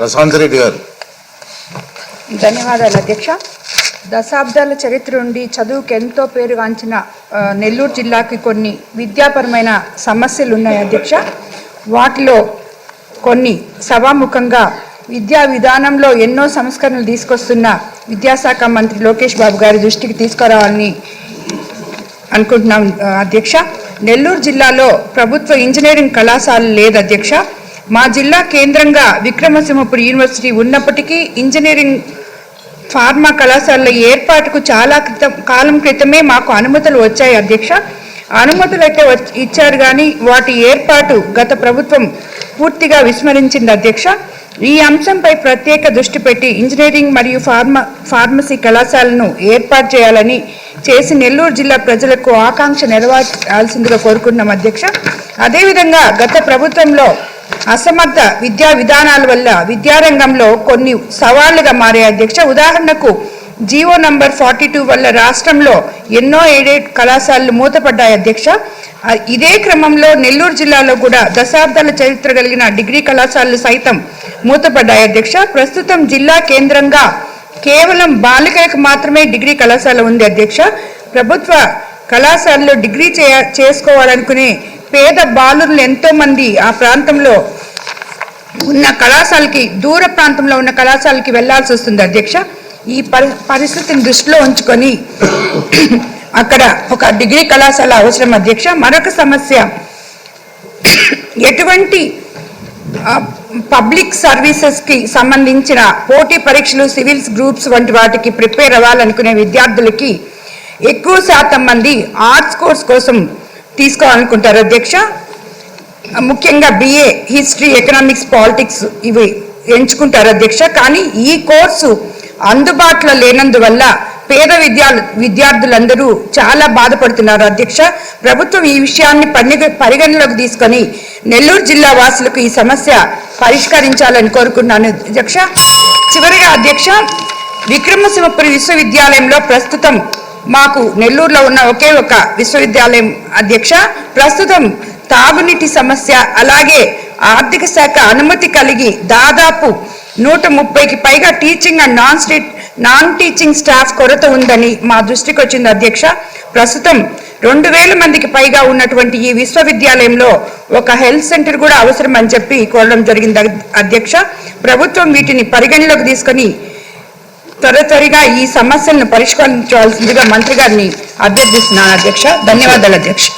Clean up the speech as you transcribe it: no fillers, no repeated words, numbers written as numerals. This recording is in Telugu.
ప్రశాంత్ రెడ్డి గారు. ధన్యవాదాలు అధ్యక్ష. దశాబ్దాల చరిత్ర నుండి చదువుకు ఎంతో పేరుగాంచిన నెల్లూరు జిల్లాకి కొన్ని విద్యాపరమైన సమస్యలు ఉన్నాయి అధ్యక్ష. వాటిలో కొన్ని సభాముఖంగా విద్యా విధానంలో ఎన్నో సంస్కరణలు తీసుకొస్తున్న విద్యాశాఖ మంత్రి లోకేష్ బాబు గారి దృష్టికి తీసుకురావాలని అనుకుంటున్నాం అధ్యక్ష. నెల్లూరు జిల్లాలో ప్రభుత్వ ఇంజనీరింగ్ కళాశాల లేదు అధ్యక్ష. మా జిల్లా కేంద్రంగా విక్రమసింహపురి యూనివర్సిటీ ఉన్నప్పటికీ ఇంజనీరింగ్ ఫార్మా కళాశాలల ఏర్పాటుకు చాలా కాలం క్రితమే మాకు అనుమతులు వచ్చాయి అధ్యక్ష. అనుమతులు అయితే ఇచ్చారు కానీ వాటి ఏర్పాటు గత ప్రభుత్వం పూర్తిగా విస్మరించింది అధ్యక్ష. ఈ అంశంపై ప్రత్యేక దృష్టి పెట్టి ఇంజనీరింగ్ మరియు ఫార్మసీ కళాశాలను ఏర్పాటు చేయాలని చేసి నెల్లూరు జిల్లా ప్రజలకు ఆకాంక్ష నెరవేర్చాల్సిందిగా కోరుకున్నాం అధ్యక్ష. అదేవిధంగా గత ప్రభుత్వంలో అసమర్థ విద్యా విధానాల వల్ల విద్యారంగంలో కొన్ని సవాళ్లుగా మారాయి అధ్యక్ష. ఉదాహరణకు జీవో నంబర్ 42 వల్ల రాష్ట్రంలో ఎన్నో ఎయిడెడ్ కళాశాలలు మూతపడ్డాయి అధ్యక్ష. ఇదే క్రమంలో నెల్లూరు జిల్లాలో కూడా దశాబ్దాల చరిత్ర కలిగిన డిగ్రీ కళాశాలలు సైతం మూతపడ్డాయి అధ్యక్ష. ప్రస్తుతం జిల్లా కేంద్రంగా కేవలం బాలికలకు మాత్రమే డిగ్రీ కళాశాల ఉంది అధ్యక్ష. ప్రభుత్వ కళాశాలలో డిగ్రీ చేసుకోవాలనుకునే పేద బాలురులు ఎంతో మంది ఆ ప్రాంతంలో ఉన్న కళాశాలకి దూర ప్రాంతంలో ఉన్న కళాశాలకి వెళ్లాల్సి వస్తుంది అధ్యక్ష. ఈ పరిస్థితిని దృష్టిలో ఉంచుకొని అక్కడ ఒక డిగ్రీ కళాశాల అవసరం అధ్యక్ష. మరొక సమస్య, ఎటువంటి పబ్లిక్ సర్వీసెస్కి సంబంధించిన పోటీ పరీక్షలు, సివిల్స్ గ్రూప్స్ వంటి వాటికి ప్రిపేర్ అవ్వాలనుకునే విద్యార్థులకి ఎక్కువ శాతం మంది ఆర్ట్స్ కోర్స్ కోసం తీసుకోవాలనుకుంటారు అధ్యక్ష. ముఖ్యంగా BA హిస్టరీ, ఎకనామిక్స్, పాలిటిక్స్ ఇవి ఎంచుకుంటారు అధ్యక్ష. కానీ ఈ కోర్సు అందుబాటులో లేనందువల్ల పేద విద్యార్థులందరూ చాలా బాధపడుతున్నారు అధ్యక్ష. ప్రభుత్వం ఈ విషయాన్ని పరిగణలోకి తీసుకొని నెల్లూరు జిల్లా వాసులకు ఈ సమస్య పరిష్కరించాలని కోరుకున్నాను అధ్యక్ష. చివరిగా అధ్యక్ష, విక్రమసింహపురి విశ్వవిద్యాలయంలో ప్రస్తుతం మాకు నెల్లూరులో ఉన్న ఒకే ఒక విశ్వవిద్యాలయం అధ్యక్ష. ప్రస్తుతం తాగునీటి సమస్య, అలాగే ఆర్థిక శాఖ అనుమతి కలిగి దాదాపు 130కి పైగా teaching and non teaching staff కొరత ఉందని మా దృష్టికి వచ్చింది అధ్యక్ష. ప్రస్తుతం 2000 మందికి పైగా ఉన్నటువంటి ఈ విశ్వవిద్యాలయంలో ఒక హెల్త్ సెంటర్ కూడా అవసరం అని చెప్పి కోరడం జరిగింది అధ్యక్ష. ప్రభుత్వం వీటిని పరిగణలోకి తీసుకొని త్వరగా ఈ సమస్యలను పరిష్కరించవలసిందిగా మంత్రి గారిని అభ్యర్థిస్తున్నాను అధ్యక్ష. ధన్యవాదాలు అధ్యక్ష.